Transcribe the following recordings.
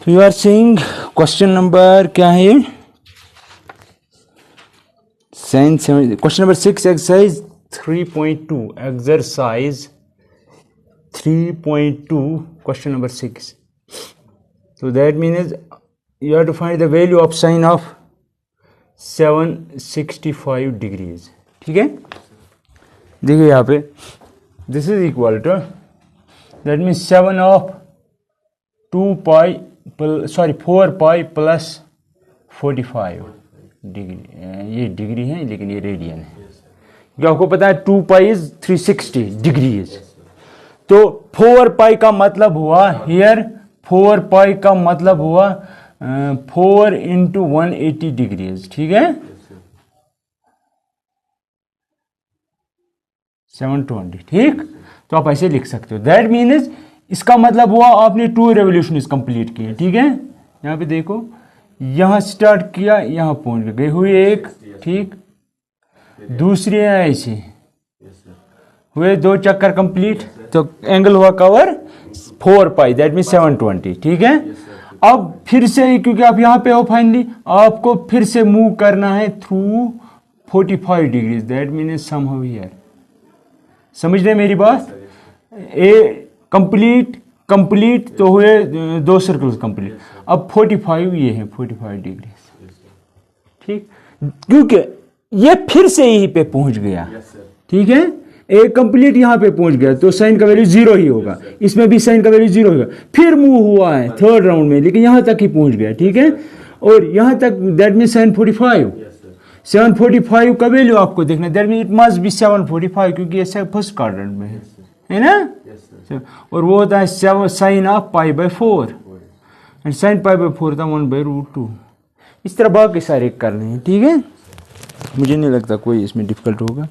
तो you are saying question number क्या है ये? Question number 6 exercise 3.2 exercise 3.2 question number 6. So that means you have to find the value of sine of 765 degrees. ठीक है, देखिए यहाँ पे this is equal to that means 7 of 4 pi plus 45 degree. ये degree है लेकिन ये रेडियन है, क्योंकि आपको पता है 2 pi is 360 degrees. तो 4 पाई का मतलब हुआ हियर 4 पाई का मतलब हुआ 4 इंटू 180 डिग्रीज. ठीक है, 720. ठीक, तो आप ऐसे लिख सकते हो. दैट मीन्स इसका मतलब हुआ आपने 2 रेवोल्यूशन कंप्लीट किए. ठीक है, यहाँ पे देखो, यहाँ स्टार्ट किया, यहाँ पहुंच गए हुए एक. ठीक, दूसरे ऐसे हुए 2 चक्कर कंप्लीट, तो एंगल हुआ कवर 4 पाई, दैट मीन 720. ठीक है, अब फिर से क्योंकि आप यहाँ पे हो फाइनली, आपको फिर से मूव करना है through 45 degrees. That mean somehow here. समझ रहे मेरी बात? ए कंप्लीट तो हुए 2 सर्कल्स कंप्लीट. अब 45 ये है 45 डिग्रीज. ठीक, क्योंकि ये फिर से यहीं पे पहुंच गया. ठीक है, एक कंप्लीट यहां पे पहुंच गया तो साइन का वैल्यू 0 ही होगा. इसमें भी साइन का वैल्यू 0 होगा. फिर मूव हुआ है थर्ड राउंड में, लेकिन यहां तक ही पहुंच गया. ठीक है, और यहां तक दैट मीन 745 का वैल्यू आपको देखना. That mean it must be 745 क्योंकि ये फर्स्ट क्वाड्रेंट में है ना. और वो होता है sine of pi by 4 and sine pi by 4 था 1/√2. इस तरह बाकी सारे करने हैं. ठीक है, मुझे नहीं लगता कोई इसमें डिफिकल्ट होगा.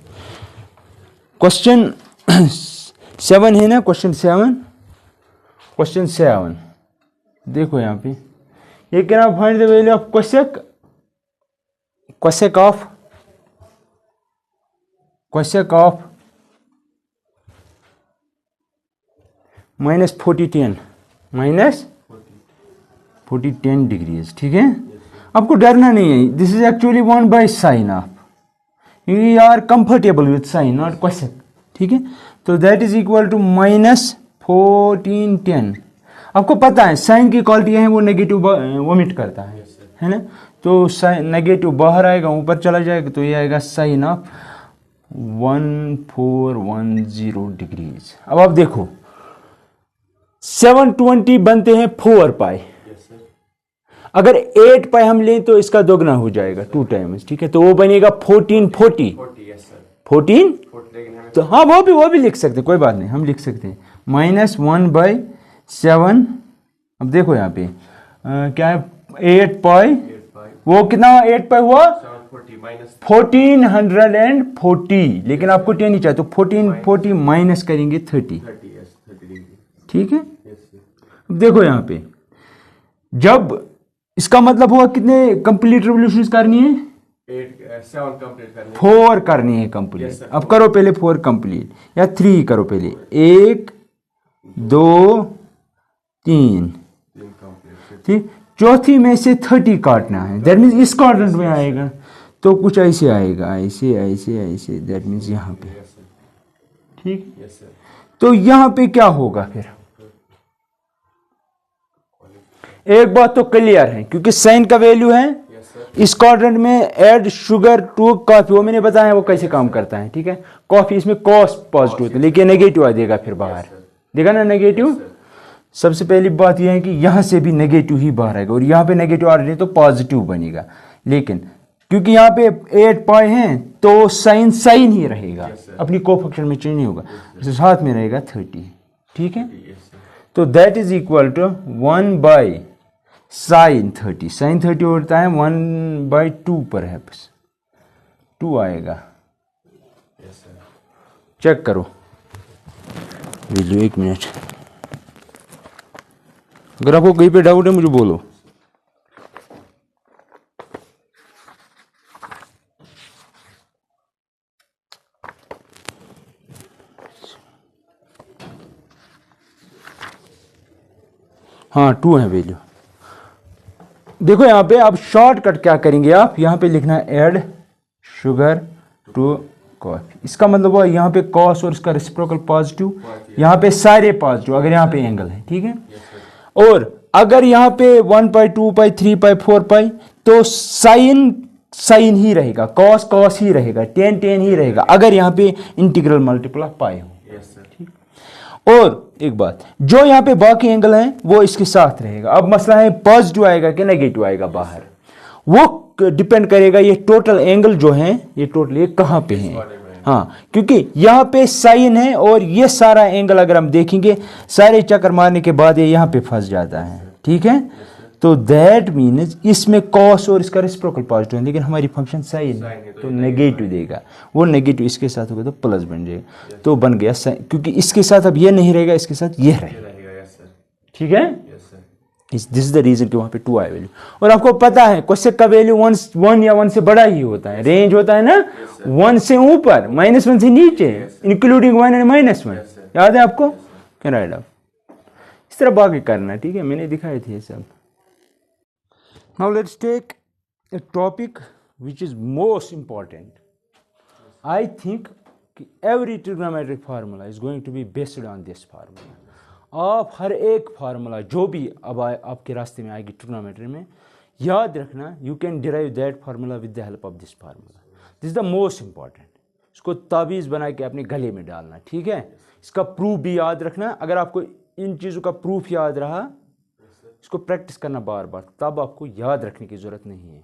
क्वेश्चन 7 है ना, क्वेश्चन 7 देखो यहाँ पे, ये क्या find the value of cosec of -40 degrees. ठीक है, आपको डरना नहीं है. This is actually 1/sin of, you are comfortable with sin not cosec. ठीक है, तो दैट इज इक्वल टू -1410. आपको पता है साइन की क्वालिटी है वो नेगेटिव वोमिट करता है ना. तो साइन नेगेटिव बाहर आएगा, ऊपर चला जाएगा, तो ये आएगा साइन ऑफ 1410 डिग्रीज. अब आप देखो 720 बनते हैं 4 पाई. अगर 8 पाई हम लें तो इसका दोगुना हो जाएगा 2 टाइम्स. ठीक है, तो वो बनेगा 1440. तो हाँ, वो भी लिख सकते, कोई बात नहीं, हम लिख सकते हैं -1/7. अब देखो यहाँ पे क्या है 8 पाई, वो कितना 8 पाई हुआ 1440, लेकिन आपको 10 ही चाहिए, तो 1440 माइनस करेंगे 30. ठीक है, अब देखो यहाँ पे जब इसका मतलब हुआ कितने कंप्लीट रेवोल्यूशन करनी है 4 करनी है कंप्लीट. अब करो पहले 4 कंप्लीट, या 3 करो पहले, 1 2 3. ठीक, चौथी में से 30 काटना है. दैट मीन्स इस क्वाड्रेंट में आएगा, तो कुछ ऐसे आएगा, ऐसे. दैट मीन्स यहाँ पे. ठीक, तो यहाँ पे क्या होगा फिर? एक बात तो क्लियर है, क्योंकि साइन का वैल्यू है इस क्वाड्रेंट में ऐड शुगर टू कॉफी, वो मैंने बताया वो कैसे काम करता है. ठीक है, कॉफी इसमें कॉस पॉजिटिव होता है, लेकिन नेगेटिव आ देगा फिर बाहर, देखा ना नेगेटिव. सबसे पहली बात यह है कि यहां से भी नेगेटिव ही बाहर आएगा, और यहां पे नेगेटिव आ रही है तो पॉजिटिव बनेगा. लेकिन क्योंकि यहाँ पे 8 पाई हैं तो साइन ही रहेगा, अपनी कोफिशिएंट में चेंज नहीं होगा, साथ में रहेगा 30. ठीक है, तो that is equal to 1/sin 30. sin 30 होता है 1/2 पर है, 2 आएगा. चेक करो वीडियो, 1 मिनट. अगर आपको कहीं पे डाउट है मुझे बोलो. हाँ 2 है वैल्यू. देखो यहाँ पे आप शॉर्टकट क्या करेंगे, आप यहाँ पे लिखना ऐड शुगर टू कॉफी। इसका मतलब हुआ यहाँ पे कॉस और इसका रेसिप्रोकल पॉजिटिव, यहाँ पे सारे पॉजिटिव अगर यहाँ पे एंगल है, ठीक है। और अगर यहाँ पे 1 पाई 2 पाई 3 पाई 4 पाई तो साइन साइन ही रहेगा, कॉस कॉस ही रहेगा, टेन टेन ही रहेगा अगर यहाँ पे इंटीग्रल मल्टीपल ऑफ पाई हो। और एक बात, जो यहाँ पे बाकी एंगल हैं वो इसके साथ रहेगा। अब मसला है पॉजिटिव आएगा कि नेगेटिव आएगा बाहर, वो डिपेंड करेगा ये टोटल एंगल जो है ये टोटल ये कहाँ पे है। हाँ, क्योंकि यहाँ पे साइन है और ये सारा एंगल अगर हम देखेंगे सारे चक्कर मारने के बाद ये यहाँ पे फंस जाता है, ठीक है। तो दैट मीन्स इसमें कॉस और इसका रेसिप्रोकल पॉजिटिव है, लेकिन हमारी फंक्शन साइन है तो नेगेटिव देगा, वो नेगेटिव इसके साथ होगा तो प्लस बन जाएगा, तो बन गया साइन, क्योंकि इसके साथ अब ये नहीं रहेगा, इसके साथ ये रहेगा, ठीक है। दिस इज द रीजन कि वहां पे 2 आए वैल्यू। और आपको पता है क्वेश्चन का वैल्यू 1 या 1 से बड़ा ही होता है, रेंज होता है ना 1 से ऊपर -1 से नीचे, इंक्लूडिंग 1 एंड -1, याद है आपको, कैन राइट अप इस तरह बाकी करना, ठीक है, मैंने दिखाए थे ये सब। Now let's take a topic which is most important. I think every trigonometric formula is going to be based on this formula. आप हर एक फार्मूला जो भी अब आपके रास्ते में आएगी ट्रिग्नोमेट्री में, याद रखना you can derive that formula with the help of this formula. This is the most important. इसको तावीज़ बना के अपने गले में डालना, ठीक है। इसका प्रूफ भी याद रखना। अगर आपको इन चीज़ों का प्रूफ याद रहा, इसको प्रैक्टिस करना बार बार, तब आपको याद रखने की ज़रूरत नहीं है,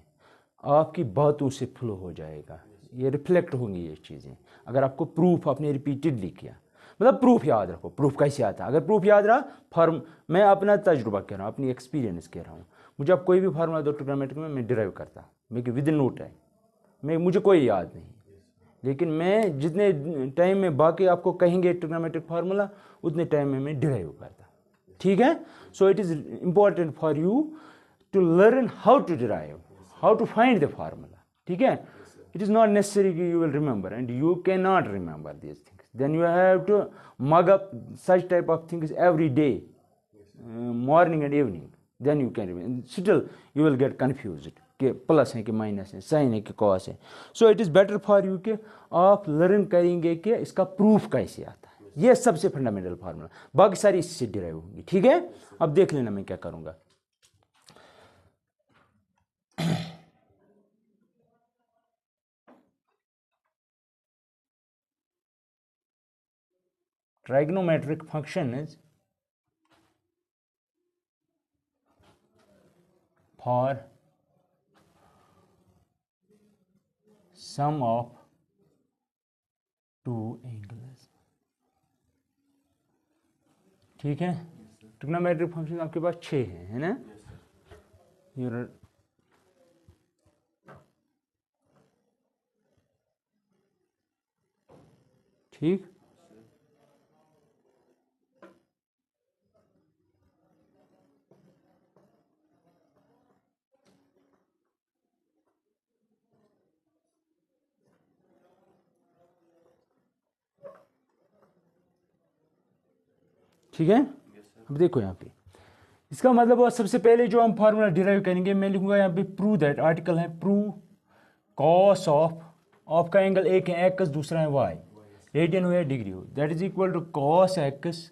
आपकी बातों से फ्लो हो जाएगा, ये रिफ्लेक्ट होंगी ये चीज़ें। अगर आपको प्रूफ आपने रिपीटेडली किया, मतलब प्रूफ याद रखो। प्रूफ कैसे आता है? अगर प्रूफ याद रहा, फॉर्म, मैं अपना तजुर्बा कह रहा हूँ, अपनी एक्सपीरियंस कह रहा हूँ। मुझे आप कोई भी फार्मूला दो ट्रिग्नोमेट्री में, मैं डिराइव करता, मैं विद इन नो टाइम, मुझे कोई याद नहीं, लेकिन मैं जितने टाइम में बाकी आपको कहेंगे ट्रिग्नोमेट्रिक फार्मूला, उतने टाइम में मैं डिराइव करता, ठीक है। So it is important for you to learn how to derive, how to find the formula, ठीक है। It is not necessary you will remember, and you cannot remember these things. Then you have to mug up such type of things every day, morning and evening. Then you can remember. Still, you will get confused कि plus है कि minus है, sign है कि cos है। So it is better for you कि आप learn करेंगे कि इसका प्रूफ कैसे आता है। ये सबसे फंडामेंटल फार्मूला, बाकी सारी इससे डिराइव होंगी, ठीक है। अब देख लेना मैं क्या करूँगा। Trigonometric function is for sum of two angles, ठीक है। ट्रिग्नोमेट्रिक फंक्शन आपके पास 6 है ना। ठीक, ठीक है। अब देखो यहाँ पे इसका मतलब वो सबसे पहले जो हम फार्मूला डिराइव करेंगे, मैं लिखूंगा यहाँ पे प्रूव दैट, आर्टिकल है प्रूव कॉस ऑफ का एंगल एक है एक्स, दूसरा है वाई, रेडियन हो या डिग्री हो, that is equal to cos x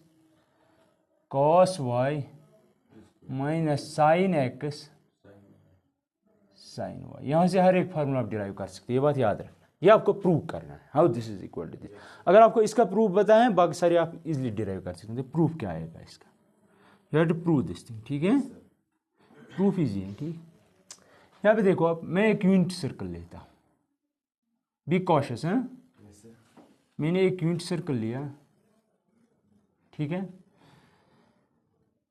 cos y minus sine x sine y. यहाँ से हर एक फार्मूला आप डिराइव कर सकते हैं, ये बात याद रखना, ये आपको प्रूव करना है how this is equal to this. अगर आपको इसका प्रूफ बताएं, बाकी सारे आप इजीली डिराइव कर सकते हैं। प्रूफ क्या आएगा इसका, you have to prove this thing, ठीक है। प्रूफ इजी है, ठीक। यहाँ पे देखो आप, मैं एक यूनिट सर्कल लेता हूँ, बी कॉशियस है। मैंने एक यूनिट सर्कल लिया, ठीक है।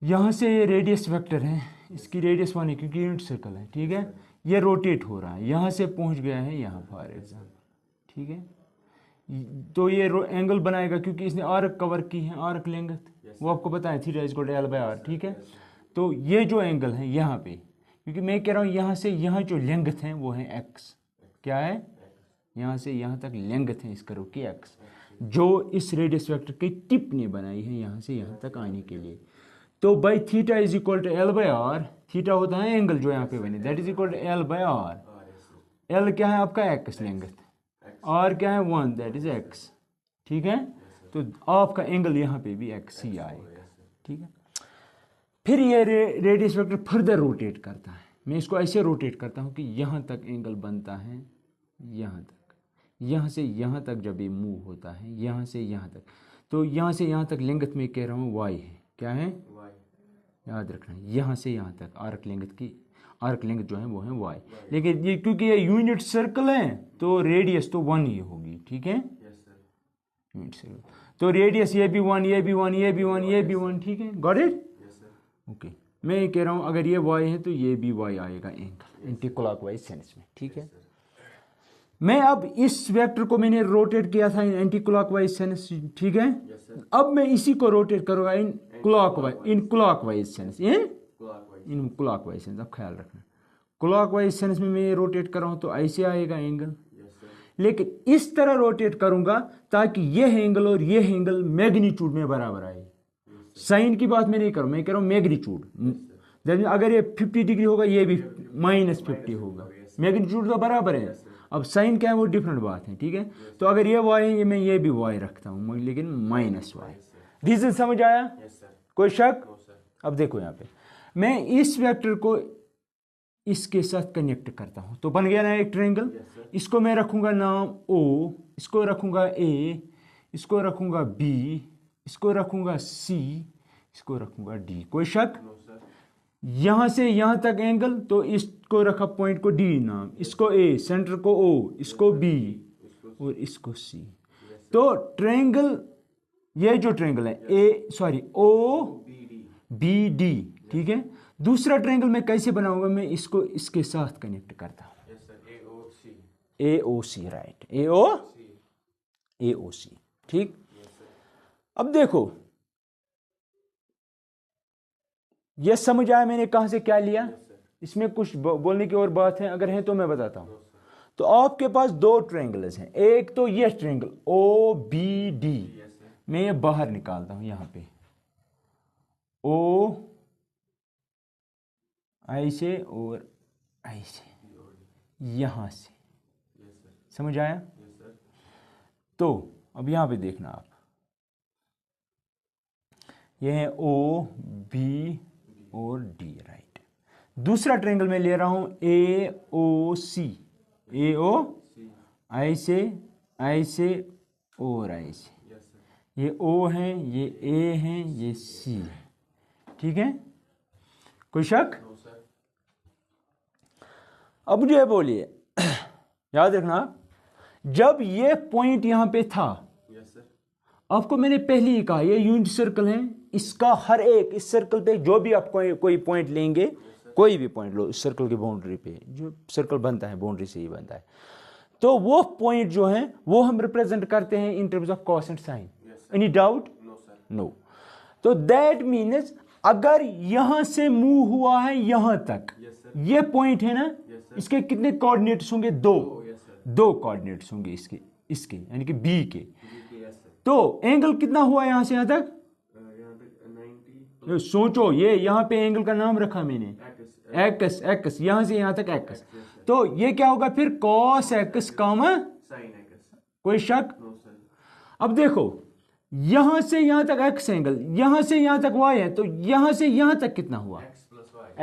यहाँ से ये रेडियस वेक्टर है, इसकी रेडियस 1 है क्योंकि यूनिट सर्कल है, ठीक है। ये रोटेट हो रहा है, यहाँ से पहुँच गया है यहाँ फॉर एग्जाम्पल, ठीक है। तो ये एंगल बनाएगा क्योंकि इसने आर्क कवर की है, आर्क लेंथ वो आपको बताएं theta is equal to L/R, ठीक है। तो ये जो एंगल है यहाँ पे, क्योंकि मैं कह रहा हूँ यहाँ से यहाँ जो लेंथ है वो है x, क्या है, यहाँ से यहाँ तक लेंथ है इस कर्व की x, जो इस रेडियस वेक्टर की टिप ने बनाई है यहाँ से यहाँ तक आने के लिए। तो by theta is equal to L/R थीटा होता है एंगल जो यहाँ पे बने, that is equal to L by R. L क्या है आपका एक्स लेंथ, आर क्या है 1 दैट इज एक्स, ठीक है। तो आपका एंगल यहाँ पे भी एक्स ही आएगा, ठीक है। फिर ये रेडियस वेक्टर फर्दर रोटेट करता है, मैं इसको ऐसे रोटेट करता हूँ कि यहाँ तक एंगल बनता है, यहाँ तक, यहाँ से यहाँ तक जब ये मूव होता है, यहाँ से यहाँ तक, तो यहाँ से यहाँ तक लेंथ में कह रहा हूँ वाई है, क्या है y। याद रखना यहाँ से यहाँ तक आर्क लेंथ जो है वो है वाई, लेकिन ये क्योंकि ये यूनिट सर्कल है तो रेडियस तो 1 ही होगी, ठीक है। यूनिट सर्कल तो रेडियस ये भी 1, ये भी 1, ये भी 1, ये भी 1, ठीक है, गॉट इट, ओके। मैं ये कह रहा हूँ अगर ये y है तो ये भी y आएगा एंगल एंटी क्लॉकवाइज सेंस में, ठीक है। मैं अब इस वेक्टर को मैंने रोटेट किया था इन एंटी क्लॉकवाइज सेंस, ठीक है। अब मैं इसी को रोटेट करूंगा in clockwise sense, in clockwise sense. अब ख्याल रखना क्लॉकवाइज सेंस में मैं रोटेट कर रहा हूं तो ऐसे आएगा एंगल, लेकिन इस तरह रोटेट करूंगा ताकि यह एंगल और यह एंगल मैग्नीट्यूड में बराबर आए। साइन की बात मैं नहीं करूं, मैं कह रहा हूं मैग्नीट्यूड। अगर ये 50 डिग्री होगा ये भी -50 होगा, मैग्नीट्यूड तो बराबर है। अब साइन क्या है वो डिफरेंट बात है, ठीक है। तो अगर ये y है, मैं ये भी y रखता हूं, लेकिन -y। रीजन समझ आया? कोई शक? अब देखो यहाँ पे मैं इस वेक्टर को इसके साथ कनेक्ट करता हूं तो बन गया ना एक ट्रायंगल। इसको मैं रखूंगा नाम O, इसको रखूंगा A, इसको रखूंगा B, इसको रखूंगा C, इसको रखूंगा D। कोई शक? यहां से यहां तक एंगल, तो इसको रखा पॉइंट को D नाम, इसको A, सेंटर को O, इसको B और इसको C। तो ट्रायंगल, ये जो ट्रायंगल है OBD, ठीक है। दूसरा ट्रायंगल मैं कैसे बनाऊंगा, मैं इसको इसके साथ कनेक्ट करता हूं, AOC, राइट, AOC, ठीक। अब देखो ये समझ आया मैंने कहां से क्या लिया। इसमें कुछ बोलने की और बात है, अगर है तो मैं बताता हूं। तो आपके पास दो ट्रायंगल्स हैं, एक तो ये ट्रायंगल OBD, मैं ये बाहर निकालता हूं, यहां पे O ऐसे और ऐसे, यहां से, समझ आया। तो अब यहां पे देखना आप, ये है OB और D, राइट। दूसरा ट्रायंगल मैं ले रहा हूं AOC, ऐसे ऐसे और ऐसे, ये O है, ये A है, ये C है, ठीक है। कोई शक? अब मुझे बोलिए, याद रखना, जब ये पॉइंट यहां पे था, आपको मैंने पहले ही कहा ये यूनिट सर्कल है, इसका हर एक, इस सर्कल पे जो भी आप कोई पॉइंट लेंगे, कोई भी पॉइंट लो इस सर्कल की बाउंड्री पे, जो सर्कल बनता है बाउंड्री से ही बनता है, तो वो पॉइंट जो है वो हम रिप्रेजेंट करते हैं in terms of cos and sine. Any doubt? No. तो दैट मीन्स अगर यहां से मूव हुआ है यहां तक, ये पॉइंट है ना, इसके कितने कोऑर्डिनेट्स होंगे? दो कोऑर्डिनेट्स होंगे इसके यानी कि बी के। तो एंगल कितना हुआ यहां से यहां तक? सोचो, ये यहां पे एंगल का नाम रखा मैंने एक्स, यहां से यहां तक एक्स, तो ये क्या होगा फिर? cos x, sin x। कोई शक? अब देखो यहां से यहां तक x एंगल, यहां से यहां तक y है, तो यहां से यहां तक कितना हुआ?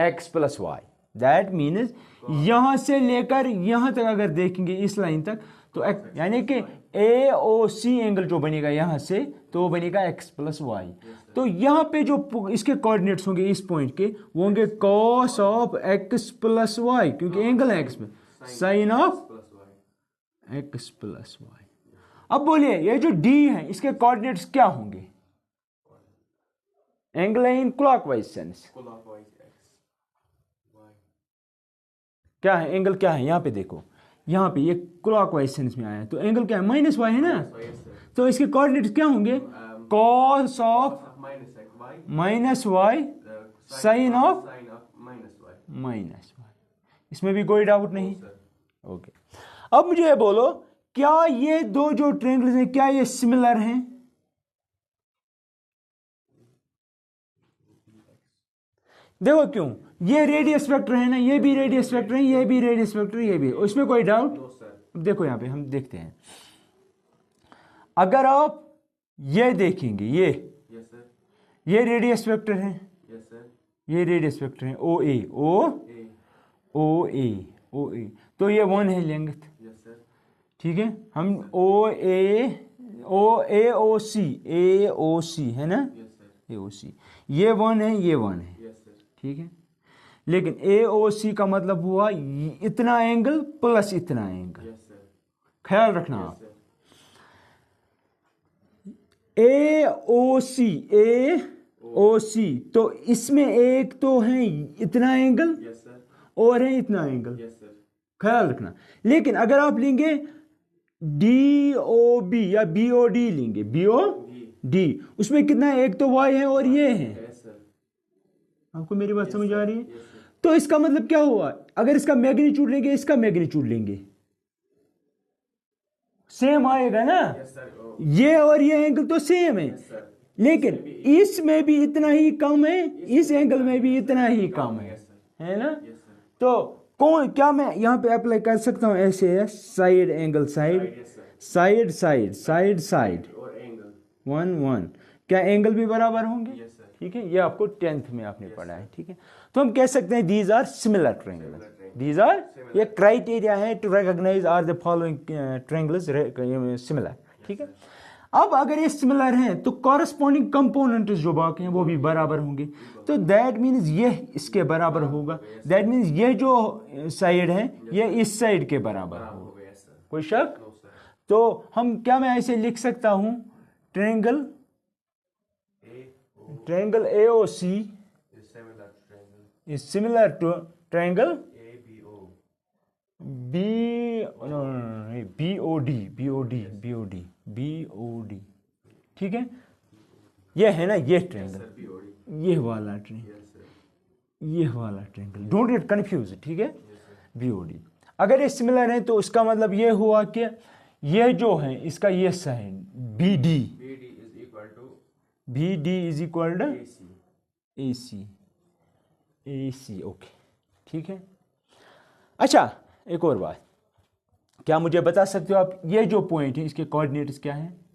x plus y. That means यहां से लेकर यहां तक अगर देखेंगे इस लाइन तक, तो यानी कि AOC एंगल जो बनेगा यहां से, तो वो बनेगा x प्लस वाई। तो यहां पे जो इसके कोऑर्डिनेट्स होंगे इस पॉइंट के, वो होंगे cos of x plus y, क्योंकि एंगल है x में, sine of x plus y. अब बोलिए ये जो D है इसके कोऑर्डिनेट्स क्या होंगे? एंगल है इन क्लॉकवाइज सेंस, क्या है एंगल? क्या है यहां पे देखो, यहां पे ये क्लॉकवाइज सेंस में आया है, तो एंगल क्या है? -y है ना। तो इसके कोऑर्डिनेट्स क्या होंगे? cos of -y sine of -y। इसमें भी कोई डाउट नहीं? ओके। अब मुझे ये बोलो, क्या ये दो जो ट्रायंगल्स हैं क्या ये सिमिलर हैं? देखो क्यों, ये रेडियस वेक्टर है ना, ये भी रेडियस वेक्टर है, ये भी रेडियस वेक्टर, ये भी, उसमें कोई डाउट? देखो यहाँ पे हम देखते हैं, अगर आप ये देखेंगे, ये रेडियस वेक्टर है, ये रेडियस वेक्टर है ओ ए, ओ ए, तो ये 1 है लेंथ, ठीक है। हम ओ ए ओ सी है ना, ए ओ सी, ये 1 है, ये 1 है, ठीक है। लेकिन ए ओ सी का मतलब हुआ इतना एंगल प्लस इतना एंगल, ख्याल रखना आप। ए ओ सी, तो इसमें एक तो है इतना एंगल और है इतना एंगल, ख्याल रखना। लेकिन अगर आप लेंगे डी ओ बी या बी ओ डी लेंगे, बी ओ डी, उसमें कितना है, एक तो वाई है और ये है, आपको मेरी बात समझ आ रही है? तो इसका मतलब क्या हुआ, अगर इसका मैग्नीट्यूड लेंगे, इसका मैग्नीट्यूड लेंगे, सेम आएगा ना, ये और ये एंगल तो सेम है, लेकिन इसमें भी इतना ही कम है, इस एंगल में भी इतना ही कम है ना। तो कौन, क्या मैं यहां पे अप्लाई कर सकता हूं, ऐसे है, साइड एंगल, साइड 1 1, क्या एंगल भी बराबर होंगे? ठीक है, ये आपको 10th में आपने पढ़ा है, ठीक है। तो हम कह सकते हैं these are similar triangles, these are, ये क्राइटेरिया है to recognise are the following triangles similar, ठीक है। अब अगर ये सिमिलर हैं तो कॉरस्पॉन्डिंग कंपोनेंट्स जो बाकी हैं वो भी बराबर होंगे, तो दैट मीन्स ये इसके बराबर होगा, दैट मीन्स ये जो साइड है ये इस साइड के बराबर होगा, कोई शक? तो हम क्या, मैं ऐसे लिख सकता हूं, triangle AOC is similar to triangle BOD, ठीक है। ये है ना, ये ट्रायंगल, ये वाला ट्रायंगल, डोंट गेट कंफ्यूज, ठीक है, BOD। अगर ये सिमिलर है तो उसका मतलब ये हुआ कि ये जो है इसका ये sine BD is equal to AC, okay, ठीक है। अच्छा, एक और बात, क्या मुझे बता सकते हो आप, ये जो पॉइंट है इसके कोऑर्डिनेट्स क्या हैं?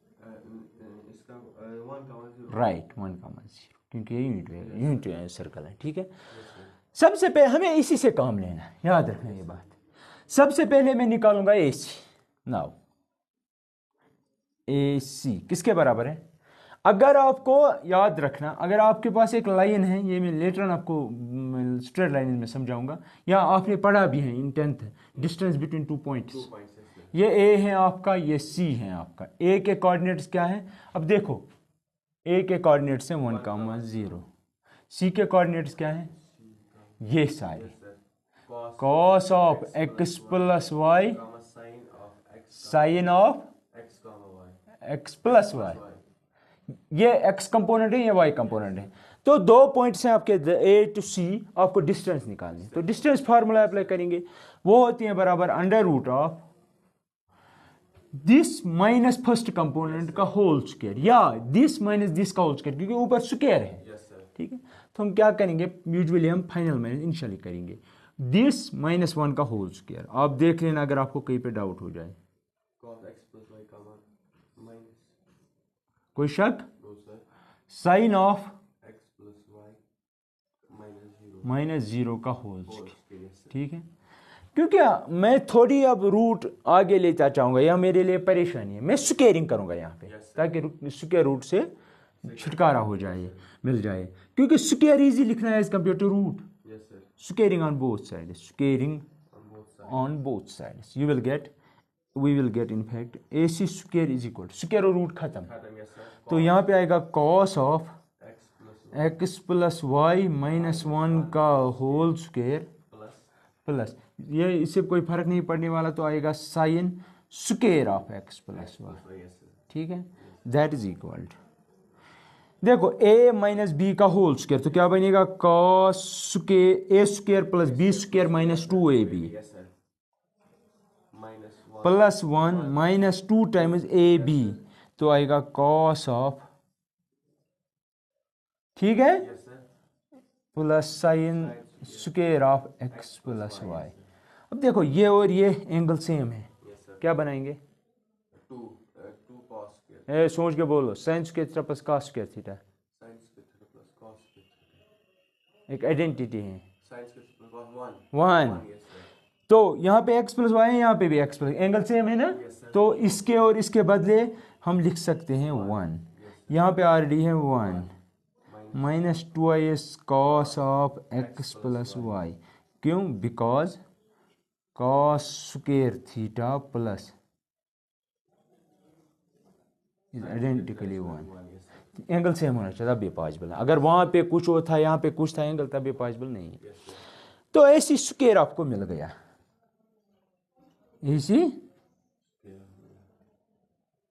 राइट, 1,0, क्योंकि ये यूनिट सर्कल है, ठीक है। सबसे पहले हमें इसी से काम लेना है, याद रखना ये बात। सबसे पहले मैं निकालूंगा AC, नाउ AC किसके बराबर है? अगर आपको याद रखना, अगर आपके पास एक लाइन है, ये मैं लेटर ऑन आपको स्ट्रेट लाइन में समझाऊंगा, या आपने पढ़ा भी है इन 10th, डिस्टेंस बिटवीन 2 पॉइंट्स, ये A है आपका, ये C है आपका। A के कोऑर्डिनेट्स क्या है? अब देखो, A के कोऑर्डिनेट्स हैं 1,0, C के कोऑर्डिनेट्स क्या है? ये सारे cos of x plus y sine of x plus y, ये x कंपोनेंट है, ये y कंपोनेंट है। तो 2 पॉइंट्स हैं आपके A to C, आपको डिस्टेंस निकालनी है, तो डिस्टेंस फार्मूला अप्लाई करेंगे, वो होती है बराबर under root of this minus first component का होल स्क्वायर, या दिस माइनस दिस का होल स्क्वायर, क्योंकि ऊपर स्क्वायर है, ठीक है। तो हम क्या करेंगे, यूजुअली हम फाइनल में इनिशियली करेंगे दिस -1 का होल स्क्वायर। आप देख लेना अगर आपको कहीं पे डाउट हो जाए, कोई शक? साइन ऑफ -0 का होल स्क्वायर, ठीक है। क्योंकि मैं थोड़ी अब रूट आगे लेता चाहूंगा, यह मेरे लिए परेशानी है, मैं स्क्वेयरिंग करूंगा यहाँ पे, ताकि स्क्वायर रूट से छुटकारा हो जाए, मिल जाए, क्योंकि स्क्वायर इजी लिखना है as compare to root. Squaring on both sides, you will get, we will get in fact AC square is equal, square और रूट खत्म, तो यहाँ पे आएगा cos of x plus y -1 का होल स्क्वायर प्लस, ये इससे कोई फर्क नहीं पड़ने वाला, तो आएगा sine square of x plus y, ठीक है, दैट इज इक्वल। देखो A माइनस बी का होल स्क्वायर, तो क्या बनेगा cos A square plus B square -2AB plus 1 -2 times AB, तो आएगा cos ऑफ, ठीक है, plus sine square of x plus y. अब देखो ये और ये एंगल सेम है, क्या बनाएंगे? सोच के बोलो, sine square theta plus cos square theta एक आइडेंटिटी है, वन। तो यहाँ पे x प्लस वाई है, यहाँ पे भी x प्लस, एंगल सेम है ना, तो इसके और इसके बदले हम लिख सकते हैं वन। यहाँ पे ऑलरेडी है one minus 2is cos of x plus y. क्यों? Because cos square theta plus is identically one. Angle same होना चाहिए तब भी पॉसिबल है। अगर वहां पे कुछ और था यहाँ पे कुछ था एंगल, तब भी पॉसिबल नहीं है। तो ऐसी स्क्वायर आपको मिल गया, ऐसी।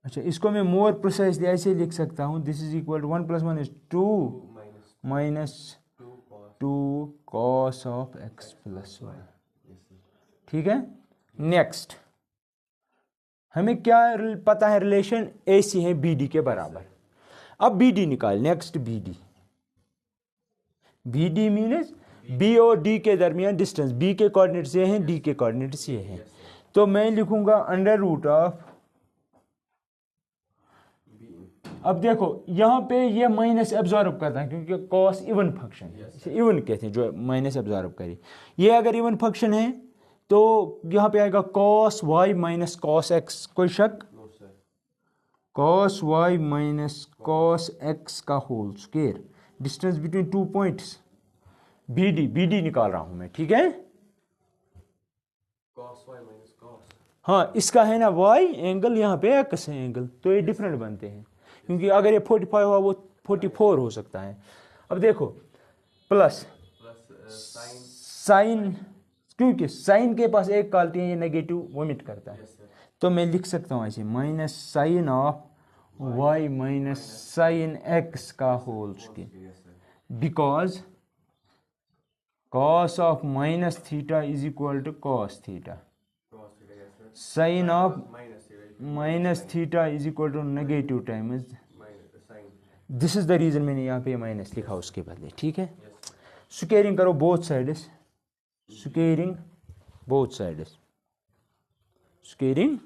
अच्छा, इसको मैं मोर प्रिसाइसली ऐसे लिख सकता हूँ, this is equal to 1 + 1 = 2 minus 2 cos of x plus y. ठीक है। नेक्स्ट हमें क्या पता है, रिलेशन ए सी है बी डी के बराबर। अब बी डी निकाल, next B D. B D means B और डी के दरमियान डिस्टेंस, बी के कोऑर्डिनेट्स ये हैं, डी के कोऑर्डिनेट्स ये हैं। तो मैं लिखूंगा अंडर रूट ऑफ, अब देखो यहां पे ये माइनस एब्जॉर्ब करता है क्योंकि कॉस इवन फंक्शन है, इसे इवन कहते हैं जो माइनस एब्जॉर्ब करे। ये अगर इवन फंक्शन है तो यहां पे आएगा cos y minus cos x, कोई शक? Cos y minus cos x का whole square, distance between 2 points, B D निकाल रहा हूं मैं। ठीक है, cos y minus cos। हाँ इसका है ना y एंगल, यहाँ पे x है एंगल, तो ये डिफरेंट बनते हैं क्योंकि अगर ये 45 हुआ वो 44 हो सकता है। अब देखो प्लस साइन, क्योंकि साइन के पास एक क्वालिटी है, ये नेगेटिव वोमिट करता है। तो मैं लिख सकता हूँ ऐसे minus sine of y minus sine x का whole square, because cos of minus theta is equal to cos theta, sine of minus theta is equal to negative times, this is the reason मैंने यहाँ पे minus लिखा उसके बदले। ठीक है, squaring करो both sides, squaring both sides, squaring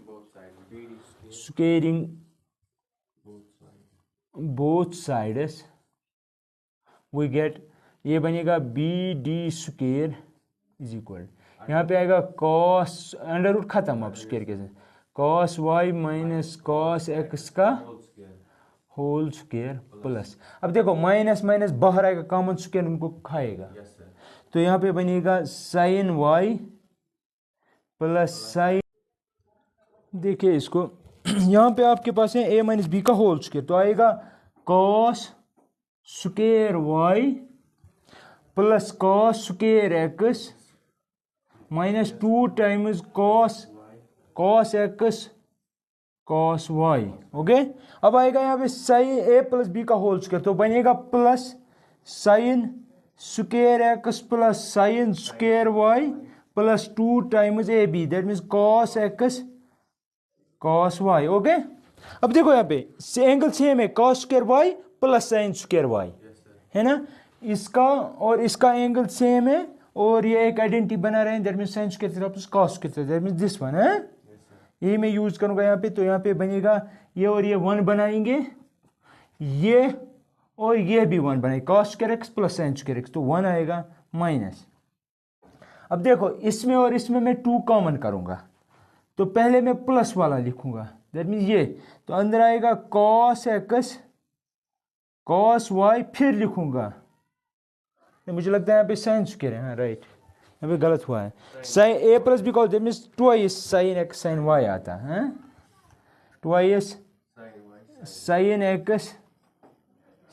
squaring both sides, we get, ये बनेगा B D square is equal, यहाँ पे आएगा कॉस, अंडर रूट खत्म अब स्क्वायर के साथ, cos y minus cos x का होल स्क्वायर प्लस, अब देखो माइनस माइनस बाहर आएगा, कॉमन स्क्वायर उनको खाएगा, तो यहाँ पे बनेगा साइन वाई प्लस साइन, देखिए इसको यहाँ पे आपके पास है ए माइनस बी का होल स्क्वायर, तो आएगा cos square y plus cos square x minus 2 times cos x cos y. Okay, अब आएगा यहाँ पे साइन ए प्लस बी का होल स्क्वायर, तो बनेगा plus sine square x plus sine square y plus 2 times A B, that means cos x cos y. Okay, अब देखो यहाँ पे एंगल सेम है, cos square y plus sine square Y है ना, इसका और इसका एंगल सेम है और ये एक आइडेंटिटी बना रहे हैं, that means sine square theta plus cos square theta, that means this one है, ये मैं यूज करूंगा यहाँ पे। तो यहाँ पे बनेगा ये और ये 1 बनाएंगे, ये और ये भी 1 बनाएंगे, cos square x plus sine square x, तो 1 आएगा माइनस। अब देखो इसमें और इसमें मैं 2 कॉमन करूंगा, तो पहले मैं प्लस वाला लिखूंगा, दैट मीन्स ये, तो अंदर आएगा कॉस एक्स कॉस वाई, फिर लिखूंगा, मुझे लगता है यहाँ पे साइन स्क्वायर है, हाँ राइट, यहाँ पे गलत हुआ है, sine A plus B cos, that means twice sine x sine y आता है, twice sine x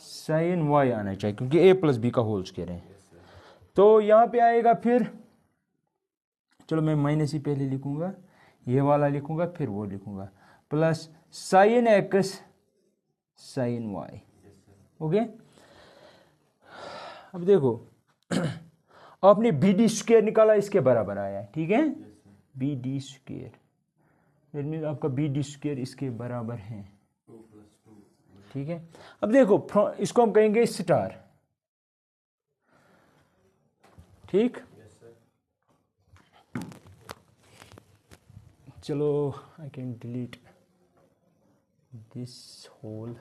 sine y आना चाहिए क्योंकि ए प्लस बी का होल स्क्वायर है। तो यहाँ पे आएगा फिर, चलो मैं माइनस ही पहले लिखूंगा, ये वाला लिखूंगा फिर वो लिखूंगा, plus sine x sine y. Okay, अब देखो आपने बी डी स्क्वायर निकाला, इसके बराबर आया, ठीक है, B D square, that means आपका बी डी स्क्वायर इसके बराबर है, ठीक है। अब देखो इसको हम कहेंगे स्टार, ठीक। चलो I can delete this whole.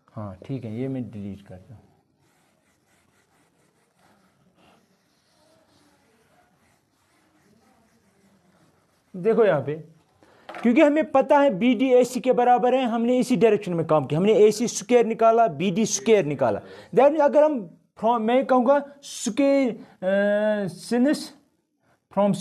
हाँ ठीक है, ये मैं डिलीट करता हूँ। देखो यहाँ पे, क्योंकि हमें पता है बी डी ए सी के बराबर है, हमने इसी डायरेक्शन में काम किया, हमने ए सी स्क्वायर निकाला, बी डी स्क्वायर निकाला। दैट मीन अगर हम फ्रॉम, मैं कहूँगा square since from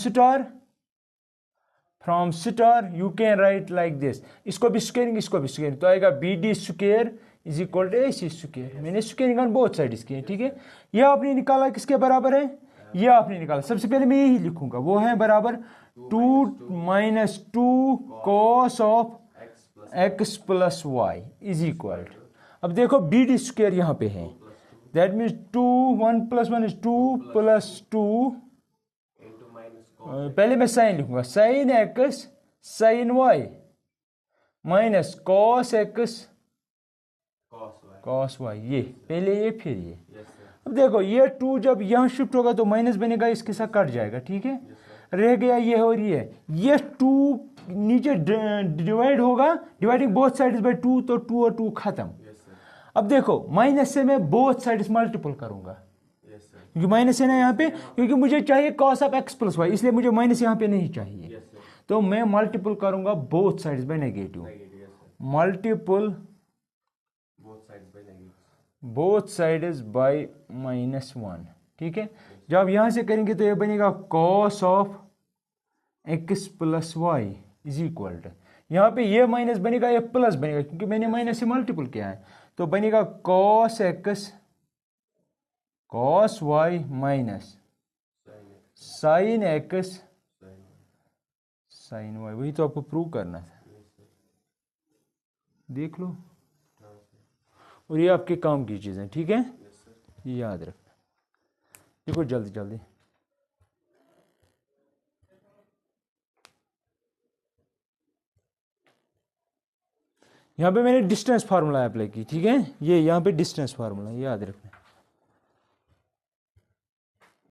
star you can write like this, इसको भी स्क्वायरिंग इसको भी स्क्वायरिंग, तो आएगा B D square is equal to A C square. मैंने स्क्वायर निकाला बोथ साइड इसके, ठीक है। यह आपने निकाला किसके बराबर है, यह आपने निकाला। सबसे पहले मैं यही लिखूंगा, वो है बराबर 2 minus 2 cos of x plus y is equal. अब देखो बी डी स्क्वायर यहाँ पे है, that means 2 1 plus 1 is 2 plus 2, पहले मैं साइन लिखूंगा, sine x sine y minus cos x cos y, ये पहले ये फिर ये। अब देखो ये 2 जब यहाँ शिफ्ट होगा तो माइनस बनेगा, इसके साथ कट जाएगा, ठीक है। रह गया ये और ये 2 नीचे डिवाइड होगा, डिवाइडिंग बोथ साइड्स बाय 2, तो 2 और 2 खत्म। अब देखो माइनस से मैं बोथ साइड्स मल्टीपल करूंगा, क्योंकि माइनस है ना यहाँ पे, क्योंकि मुझे चाहिए cos of x plus y, इसलिए मुझे माइनस यहाँ पे नहीं चाहिए। तो मैं मल्टीपल करूंगा both sides by negative, multiple both sides by -1, ठीक है। जब यहां से करेंगे तो ये बनेगा cos of x plus y is equal to, यहाँ पे ये माइनस बनेगा, ये प्लस बनेगा, क्योंकि मैंने माइनस से मल्टीपल किया है, तो बनेगा cos x cos y minus sine x sine y. वही तो आपको प्रूव करना था, देख लो। और ये आपके काम की चीज़ें, ठीक है, ये याद रखना। देखो जल्दी जल्दी, यहाँ पे मैंने डिस्टेंस फार्मूला अप्लाई की, ठीक है। ये यहाँ पे डिस्टेंस फार्मूला याद रखना।